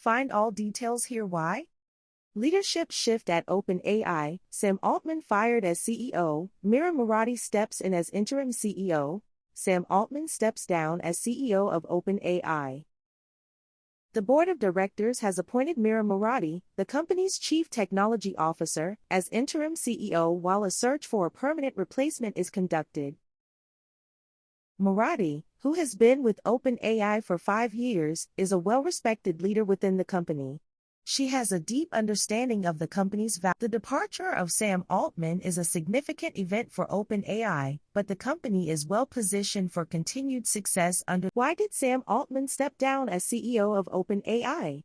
Find all details here. Why? Leadership shift at OpenAI, Sam Altman fired as CEO, Mira Murati steps in as interim CEO, Sam Altman steps down as CEO of OpenAI. The board of directors has appointed Mira Murati, the company's chief technology officer, as interim CEO while a search for a permanent replacement is conducted. Murati, who has been with OpenAI for 5 years, is a well-respected leader within the company. She has a deep understanding of the company's value. The departure of Sam Altman is a significant event for OpenAI, but the company is well positioned for continued success under. Why did Sam Altman step down as CEO of OpenAI?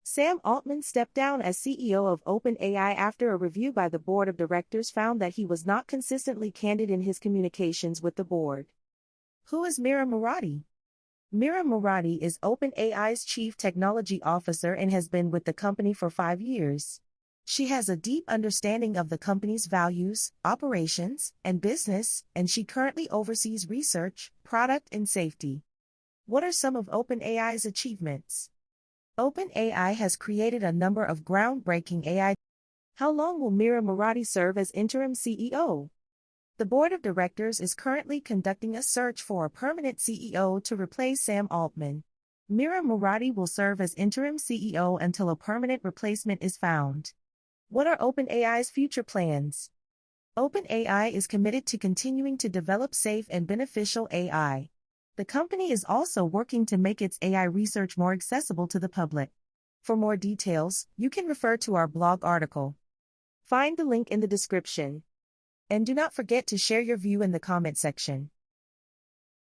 Sam Altman stepped down as CEO of OpenAI after a review by the board of directors found that he was not consistently candid in his communications with the board. Who is Mira Murati? Mira Murati is OpenAI's chief technology officer and has been with the company for 5 years. She has a deep understanding of the company's values, operations, and business, and she currently oversees research, product, and safety. What are some of OpenAI's achievements? OpenAI has created a number of groundbreaking AI. How long will Mira Murati serve as interim CEO? The board of directors is currently conducting a search for a permanent CEO to replace Sam Altman. Mira Murati will serve as interim CEO until a permanent replacement is found. What are OpenAI's future plans? OpenAI is committed to continuing to develop safe and beneficial AI. The company is also working to make its AI research more accessible to the public. For more details, you can refer to our blog article. Find the link in the description. And do not forget to share your view in the comment section.